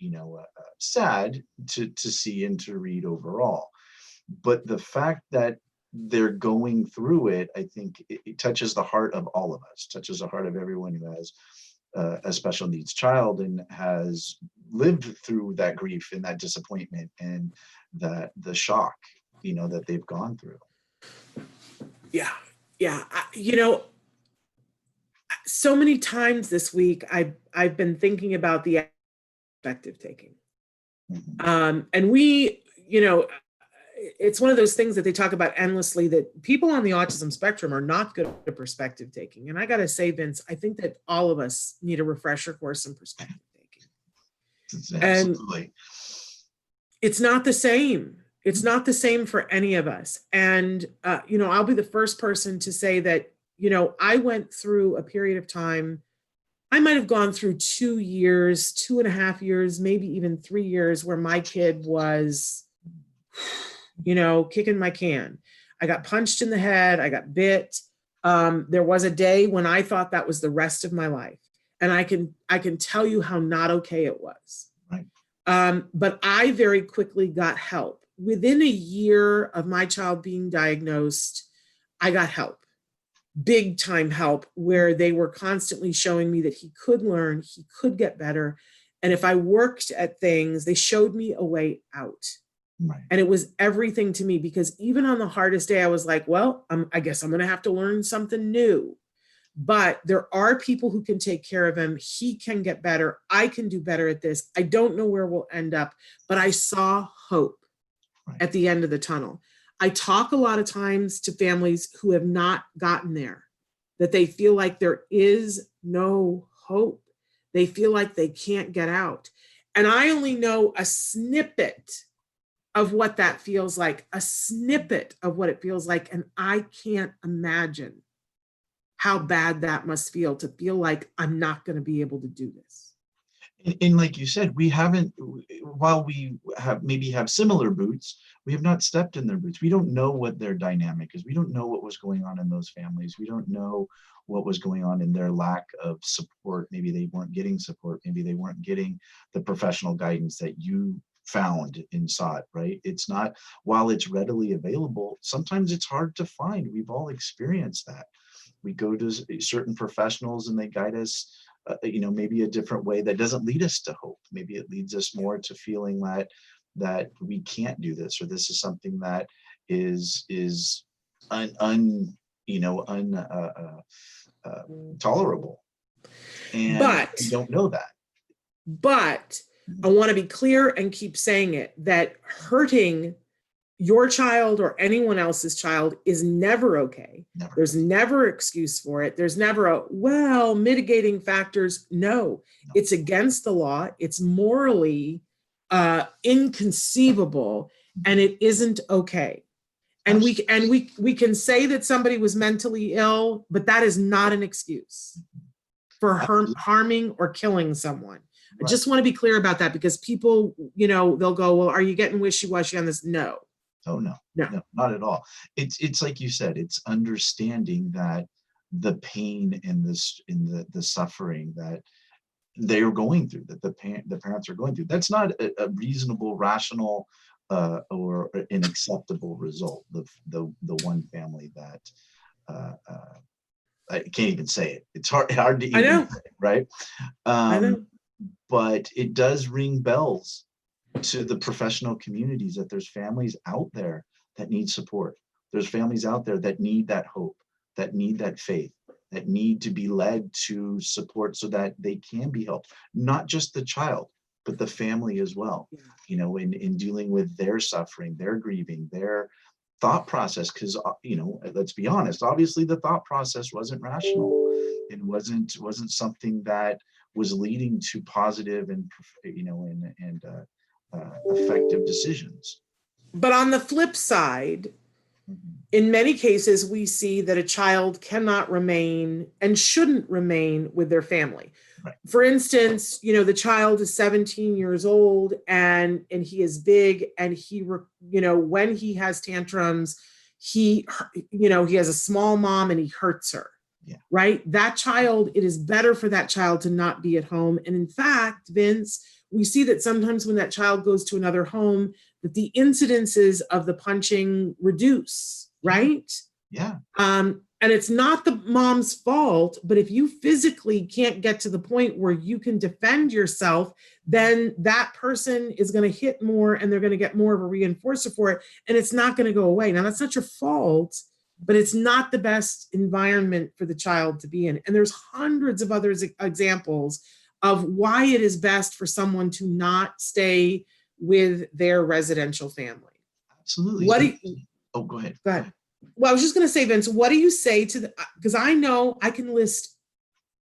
sad to see and to read overall. But the fact that they're going through it, I think it touches the heart of all of us, touches the heart of everyone who has a special needs child and has lived through that grief and that disappointment and the shock, that they've gone through. Yeah. Yeah. So many times this week, I've been thinking about the perspective taking. Mm-hmm. And we, it's one of those things that they talk about endlessly, that people on the autism spectrum are not good at perspective taking. And I got to say, Vince, I think that all of us need a refresher course in perspective taking. Absolutely. And it's not the same. It's not the same for any of us. And, I'll be the first person to say that, I went through a period of time. I might have gone through 2 years, 2.5 years, maybe even 3 years, where my kid was, kicking my can. I got punched in the head. I got bit. There was a day when I thought that was the rest of my life. And I can tell you how not okay it was. Right. But I very quickly got help. Within a year of my child being diagnosed, I got help. Big time help, where they were constantly showing me that he could learn, he could get better. And if I worked at things, they showed me a way out. Right. And it was everything to me, because even on the hardest day, I was like, well, I guess I'm going to have to learn something new. But there are people who can take care of him. He can get better. I can do better at this. I don't know where we'll end up, but I saw hope at the end of the tunnel. I talk a lot of times to families who have not gotten there, that they feel like there is no hope. They feel like they can't get out. And I only know a snippet of what that feels like, a snippet of what it feels like. And I can't imagine how bad that must feel, to feel like I'm not going to be able to do this. And like you said, we haven't, while we maybe have similar boots, we have not stepped in their boots. We don't know what their dynamic is. We don't know what was going on in those families. We don't know what was going on in their lack of support. Maybe they weren't getting support. Maybe they weren't getting the professional guidance that you found and sought, right? It's not, while it's readily available, sometimes it's hard to find. We've all experienced that. We go to certain professionals and they guide us, maybe a different way that doesn't lead us to hope. Maybe it leads us more to feeling that we can't do this, or this is something that is tolerable. And but we don't know that. But I want to be clear and keep saying it, that hurting your child or anyone else's child is never okay. Never. There's never excuse for it. There's never mitigating factors. No, it's against the law. It's morally inconceivable, and it isn't okay. And we can say that somebody was mentally ill, but that is not an excuse for harming or killing someone. Right. I just want to be clear about that, because people, they'll go, well, are you getting wishy-washy on this? No. Oh, no, not at all. It's like you said, it's understanding that the pain and the suffering that they're going through, that the parents are going through, that's not a reasonable, rational, or an acceptable result. The one family that I can't even say it. It's hard to even say, right? I know. But it does ring bells to the professional communities that there's families out there that need support. There's families out there that need that hope, that need that faith, that need to be led to support so that they can be helped. Not just the child, but the family as well, in dealing with their suffering, their grieving, their thought process. Because, let's be honest, obviously the thought process wasn't rational. It wasn't something that was leading to positive and effective decisions. But on the flip side, in many cases, we see that a child cannot remain and shouldn't remain with their family. Right. For instance, the child is 17 years old and he is big, and he, when he has tantrums, he has a small mom and he hurts her. right? That child, it is better for that child to not be at home. And in fact, Vince, we see that sometimes when that child goes to another home, that the incidences of the punching reduce, right? Yeah. And it's not the mom's fault, but if you physically can't get to the point where you can defend yourself, then that person is going to hit more and they're going to get more of a reinforcer for it. And it's not going to go away. Now, that's not your fault, but it's not the best environment for the child to be in. And there's hundreds of other examples of why it is best for someone to not stay with their residential family. Absolutely. What do you, oh, go ahead. Go ahead. Well, I was just going to say, Vince, what do you say to the, because I know I can list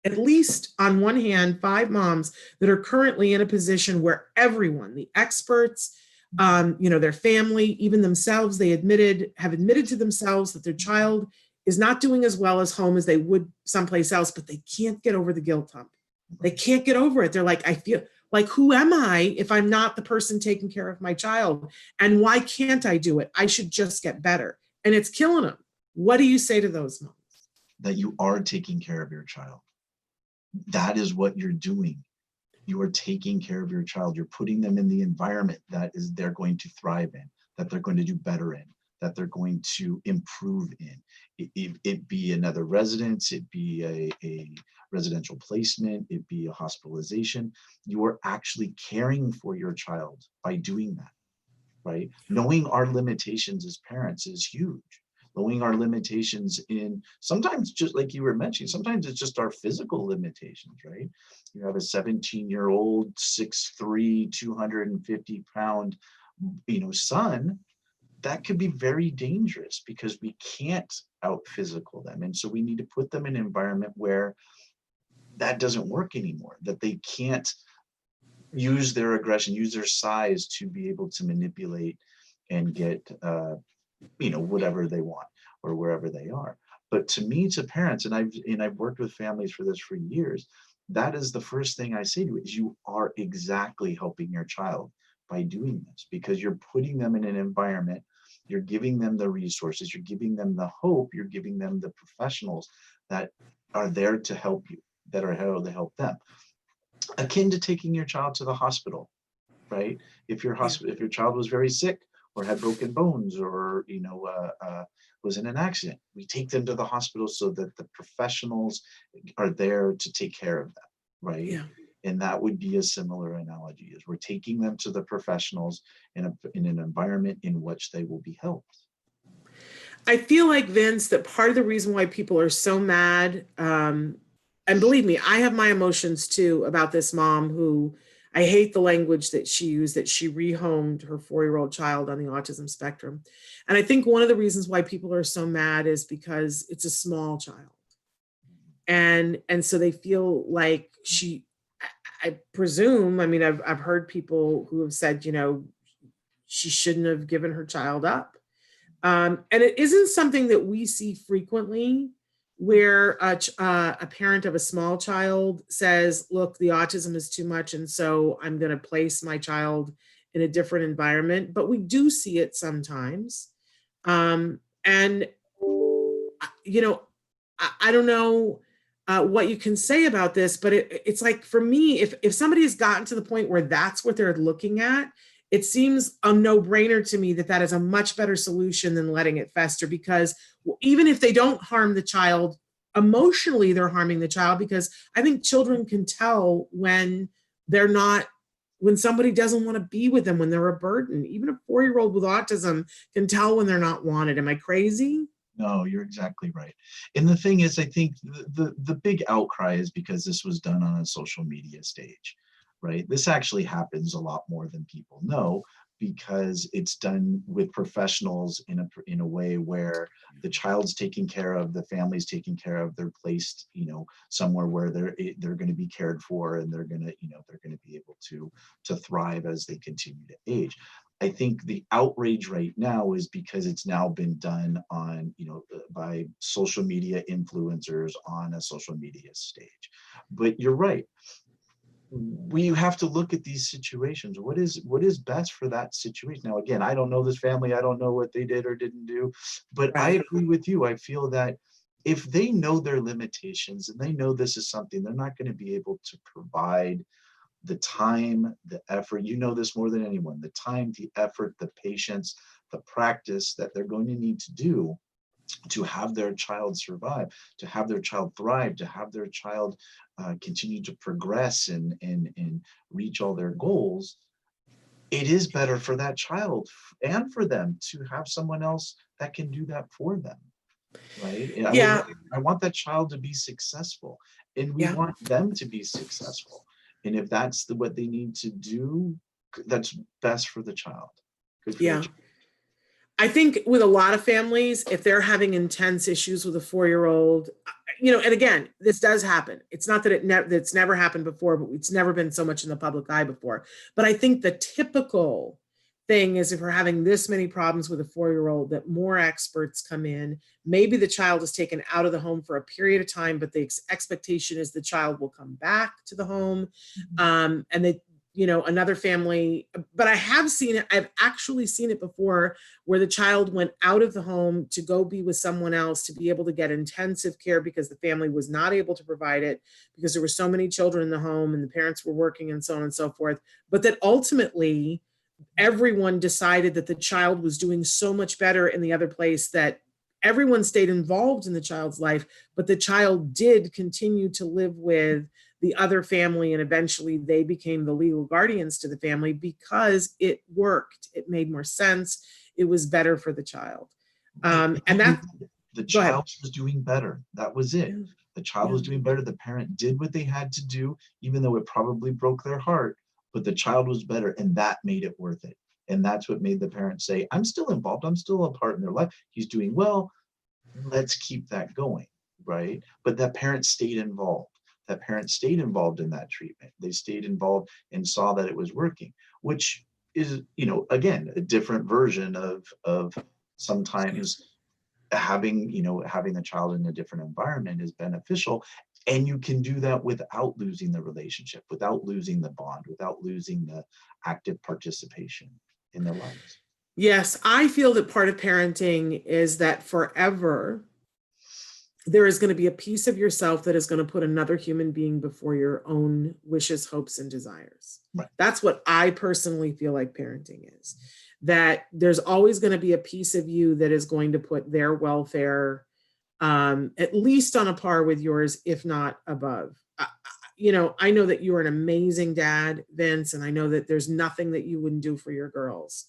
at least on one hand 5 moms that are currently in a position where everyone, the experts, their family, even themselves, have admitted to themselves that their child is not doing as well as home as they would someplace else, but they can't get over the guilt hump. They can't get over it. They're like, I feel like, who am I if I'm not the person taking care of my child? And why can't I do it? I should just get better. And it's killing them. What do you say to those moms? That you are taking care of your child. That is what you're doing. You are taking care of your child. You're putting them in the environment that is they're going to thrive in, that they're going to do better in, that they're going to improve in. It be another residence, it be a residential placement, it be a hospitalization. You are actually caring for your child by doing that. Right? Knowing our limitations as parents is huge. Knowing our limitations in, sometimes just like you were mentioning, sometimes it's just our physical limitations, right? You have a 17-year-old, 6'3", 250-pound, son. That could be very dangerous because we can't out-physical them. And so we need to put them in an environment where that doesn't work anymore, that they can't use their aggression, use their size to be able to manipulate and get, whatever they want or wherever they are. But to me, to parents, and I've worked with families for this for years, that is the first thing I say to it is you are exactly helping your child by doing this, because you're putting them in an environment, you're giving them the resources, you're giving them the hope, you're giving them the professionals that are there to help you, that are here to help them. Akin to taking your child to the hospital, right? If your child was very sick or had broken bones or was in an accident, we take them to the hospital so that the professionals are there to take care of them, right? Yeah. And that would be a similar analogy, is we're taking them to the professionals in an environment in which they will be helped. I feel like, Vince, that part of the reason why people are so mad, and believe me, I have my emotions too about this mom who, I hate the language that she used, that she rehomed her 4-year-old child on the autism spectrum. And I think one of the reasons why people are so mad is because it's a small child. And so they feel like I presume, I mean, I've heard people who have said, she shouldn't have given her child up. And it isn't something that we see frequently, where a parent of a small child says, look, the autism is too much, and so I'm going to place my child in a different environment. But we do see it sometimes. And, I don't know what you can say about this, but it's like, for me, if somebody has gotten to the point where that's what they're looking at, it seems a no-brainer to me that is a much better solution than letting it fester, because even if they don't harm the child, emotionally they're harming the child, because I think children can tell when somebody doesn't want to be with them, when they're a burden. Even a 4-year-old with autism can tell when they're not wanted. Am I crazy? No, you're exactly right. And the thing is, I think the big outcry is because this was done on a social media stage. Right? This actually happens a lot more than people know, because it's done with professionals in a way where the child's taken care of, the family's taken care of, they're placed, somewhere where they're going to be cared for, and they're going to be able to thrive as they continue to age. I think the outrage right now is because it's now been done on, by social media influencers on a social media stage. But you're right. We have to look at these situations. What is best for that situation? Now, again, I don't know this family. I don't know what they did or didn't do, but I agree with you. I feel that if they know their limitations and they know this is something they're not going to be able to provide the time, the effort, you know this more than anyone, the time, the effort, the patience, the practice that they're going to need to do to have their child survive, to have their child thrive, to have their child continue to progress and reach all their goals, it is better for that child and for them to have someone else that can do that for them, right? And Yeah, I want that child to be successful, and we yeah, want them to be successful. And if that's what they need to do, that's best for the child. Good for the yeah. child. I think with a lot of families, if they're having intense issues with a 4-year-old, and again, this does happen. It's not that it's never happened before, but it's never been so much in the public eye before. But I think the typical thing is if we're having this many problems with a 4-year-old, that more experts come in. Maybe the child is taken out of the home for a period of time, but the expectation is the child will come back to the home, and they another family, but I have seen it. I've actually seen it before where the child went out of the home to go be with someone else to be able to get intensive care because the family was not able to provide it because there were so many children in the home and the parents were working and so on and so forth. But that ultimately everyone decided that the child was doing so much better in the other place that everyone stayed involved in the child's life, but the child did continue to live with the other family, and eventually they became the legal guardians to the family because it worked. It made more sense. It was better for the child. And that, The go ahead. child was doing better. That was it. Yeah. The child was Yeah. doing better. The parent did what they had to do, even though it probably broke their heart, but the child was better, and that made it worth it. And that's what made the parent say, I'm still involved. I'm still a part in their life. He's doing well. Let's keep that going, right? But that parent stayed involved. That parent stayed involved in that treatment. They stayed involved and saw that it was working, which is, again, a different version of sometimes having the child in a different environment is beneficial. And you can do that without losing the relationship, without losing the bond, without losing the active participation in their lives. Yes, I feel that part of parenting is that forever there is going to be a piece of yourself that is going to put another human being before your own wishes, hopes, and desires. Right. That's what I personally feel like parenting is. That there's always going to be a piece of you that is going to put their welfare at least on a par with yours, if not above. I know that you're an amazing dad, Vince, and I know that there's nothing that you wouldn't do for your girls.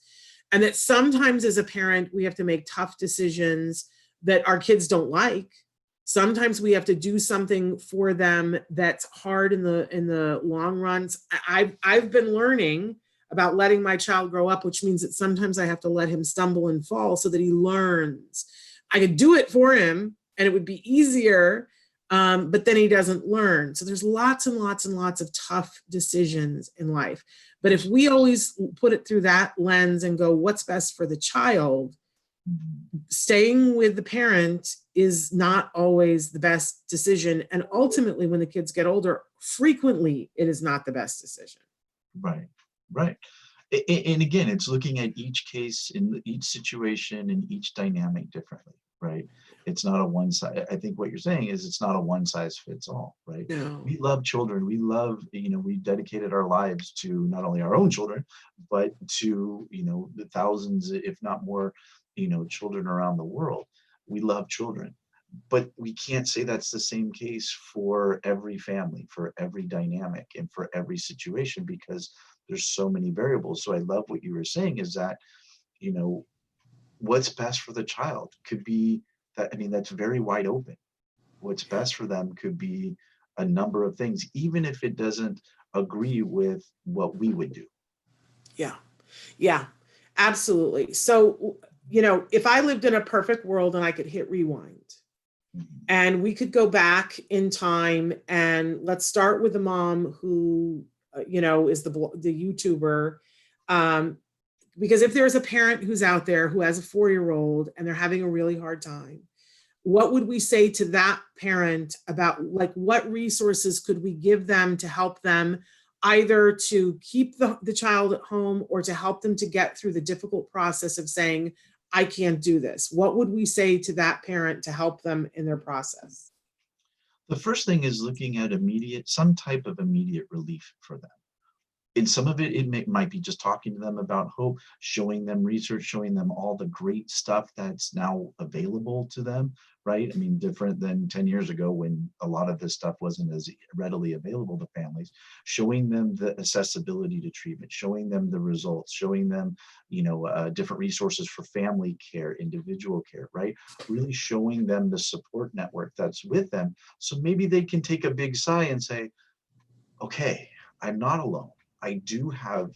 And that sometimes as a parent, we have to make tough decisions that our kids don't like. Sometimes we have to do something for them that's hard in the long runs. I've been learning about letting my child grow up, which means that sometimes I have to let him stumble and fall so that he learns. I could do it for him and it would be easier, but then he doesn't learn. So there's lots and lots and lots of tough decisions in life. But if we always put it through that lens and go, what's best for the child, staying with the parent is not always the best decision. And ultimately, when the kids get older, frequently it is not the best decision. Right, right. And again, it's looking at each case in each situation and each dynamic differently, right? It's not a one size. I think what you're saying is it's not a one size fits all, right? No. We love children. We love, we dedicated our lives to not only our own children, but to, the thousands, if not more, children around the world. We love children, but we can't say that's the same case for every family, for every dynamic, and for every situation, because there's so many variables. So I love what you were saying is that, what's best for the child could be that, that's very wide open. What's best for them could be a number of things, even if it doesn't agree with what we would do. Yeah, absolutely. So, if I lived in a perfect world and I could hit rewind and we could go back in time, and let's start with the mom who, is the YouTuber. Because if there's a parent who's out there who has a 4-year-old and they're having a really hard time, what would we say to that parent about what resources could we give them to help them either to keep the child at home or to help them to get through the difficult process of saying, I can't do this? What would we say to that parent to help them in their process? The first thing is looking at some type of immediate relief for them. And some of it might be just talking to them about hope, showing them research, showing them all the great stuff that's now available to them, right? I mean, different than 10 years ago when a lot of this stuff wasn't as readily available to families, showing them the accessibility to treatment, showing them the results, showing them, different resources for family care, individual care, right? Really showing them the support network that's with them. So maybe they can take a big sigh and say, okay, I'm not alone. I do have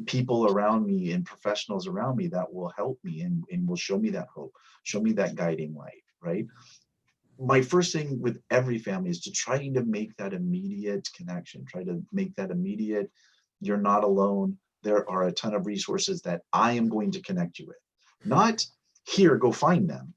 people around me and professionals around me that will help me and will show me that hope, show me that guiding light, right? My first thing with every family is to try to make that immediate connection, try to make that immediate, you're not alone. There are a ton of resources that I am going to connect you with. Not here, go find them.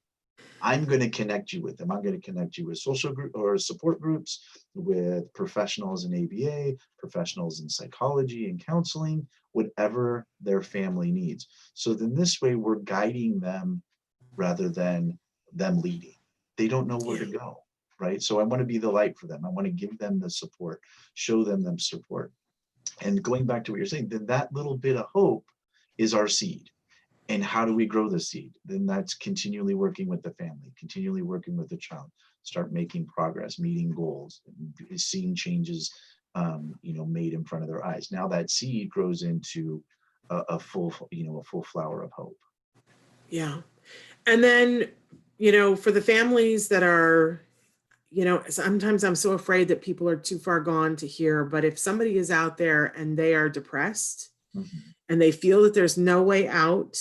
I'm going to connect you with them. I'm going to connect you with social group or support groups, with professionals in ABA, professionals in psychology and counseling, whatever their family needs. So then this way we're guiding them rather than them leading. They don't know where to go, right? So I want to be the light for them. I want to give them the support, show them support. And going back to what you're saying, then that little bit of hope is our seed. And how do we grow the seed? Then that's continually working with the family, continually working with the child, start making progress, meeting goals, seeing changes, made in front of their eyes. Now that seed grows into a full flower of hope. Yeah. And then, for the families that are, sometimes I'm so afraid that people are too far gone to hear, but if somebody is out there and they are depressed and they feel that there's no way out,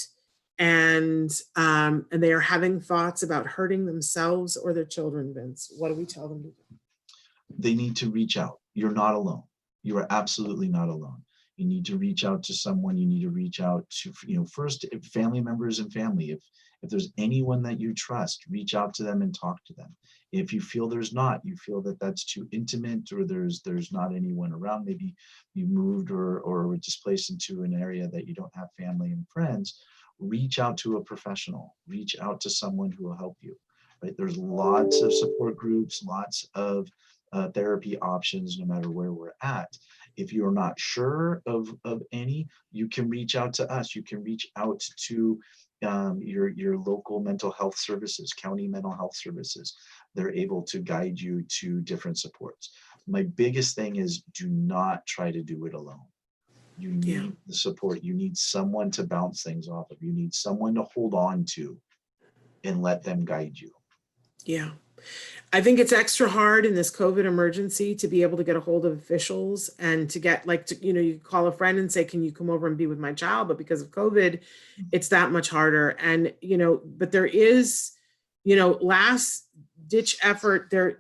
and they are having thoughts about hurting themselves or their children, Vince, what do we tell them to do? They need to reach out. You're not alone. You are absolutely not alone. You need to reach out to someone. You need to reach out to, first family members and family. If there's anyone that you trust, reach out to them and talk to them. If you feel you feel that that's too intimate, or there's not anyone around, maybe you moved or were displaced into an area that you don't have family and friends, reach out to a professional, reach out to someone who will help you, right? There's lots of support groups, lots of therapy options, no matter where we're at. If you're not sure of any, you can reach out to us. You can reach out to your local mental health services, county mental health services. They're able to guide you to different supports. My biggest thing is, do not try to do it alone. You need the support. You need someone to bounce things off of. You need someone to hold on to and let them guide you. Yeah. I think it's extra hard in this COVID emergency to be able to get a hold of officials and to get you call a friend and say, can you come over and be with my child? But because of COVID, it's that much harder. And, but there is, last ditch effort there.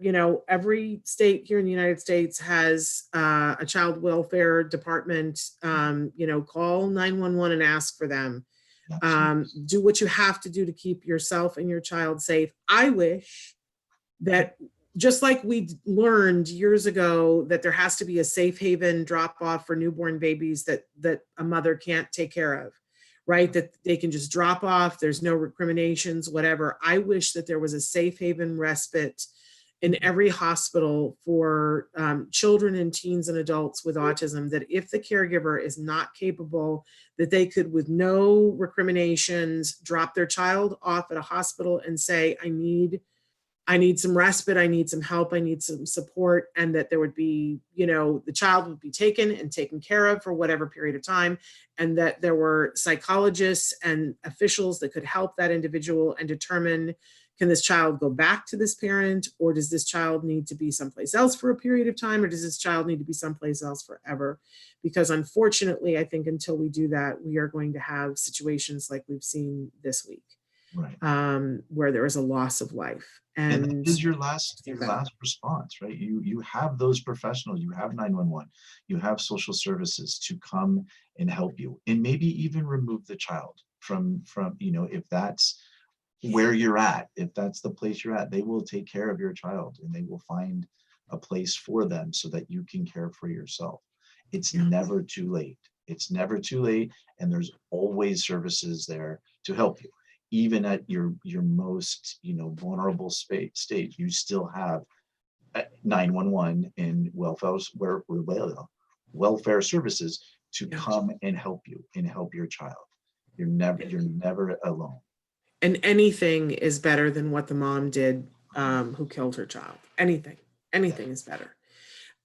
Every state here in the United States has a child welfare department. Call 911 and ask for them. Do what you have to do to keep yourself and your child safe. I wish that, just like we learned years ago that there has to be a safe haven drop off for newborn babies that a mother can't take care of, right? That they can just drop off, there's no recriminations, whatever. I wish that there was a safe haven respite in every hospital for children and teens and adults with autism, that if the caregiver is not capable, that they could, with no recriminations, drop their child off at a hospital and say, I need some respite, I need some help, I need some support, and that there would be, the child would be taken care of for whatever period of time, and that there were psychologists and officials that could help that individual and determine, can this child go back to this parent, or does this child need to be someplace else for a period of time, or does this child need to be someplace else forever? Because unfortunately, I think until we do that, we are going to have situations like we've seen this week. Right. Where there is a loss of life. And that is your last response, right? You have those professionals, you have 911, you have social services to come and help you, and maybe even remove the child from if that's where you're at, if that's the place you're at, they will take care of your child and they will find a place for them so that you can care for yourself. It's never too late. It's never too late, and there's always services there to help you. even at your most, vulnerable state, you still have 911 and welfare services to Yeah. come and help you and help your child. You're never alone. And anything is better than what the mom did, who killed her child. Anything is better.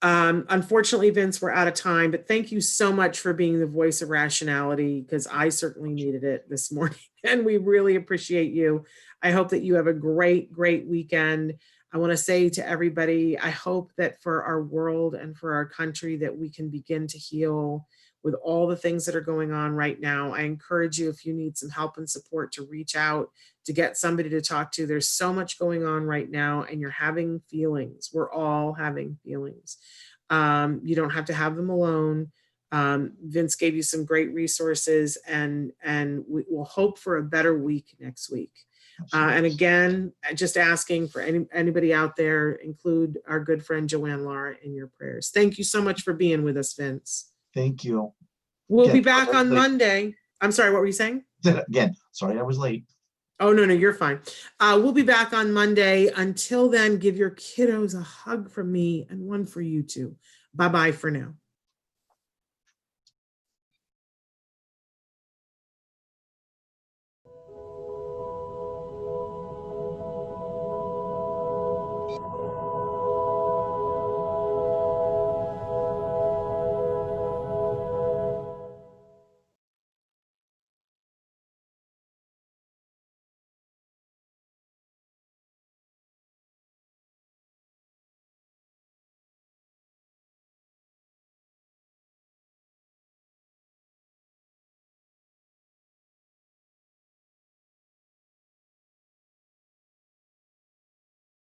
Unfortunately, Vince, we're out of time, but thank you so much for being the voice of rationality, because I certainly needed it this morning, and we really appreciate you. I hope that you have a great, great weekend. I want to say to everybody, I hope that for our world and for our country that we can begin to heal with all the things that are going on right now. I encourage you, if you need some help and support, to reach out, to get somebody to talk to. There's so much going on right now, and you're having feelings. We're all having feelings. You don't have to have them alone. Vince gave you some great resources, and we will hope for a better week next week. And again, just asking for anybody out there, include our good friend Joanne Lara in your prayers. Thank you so much for being with us, Vince. Thank you. We'll be back on Monday. I'm sorry, what were you saying? Again, sorry I was late. Oh, no, you're fine. We'll be back on Monday. Until then, give your kiddos a hug from me and one for you too. Bye-bye for now.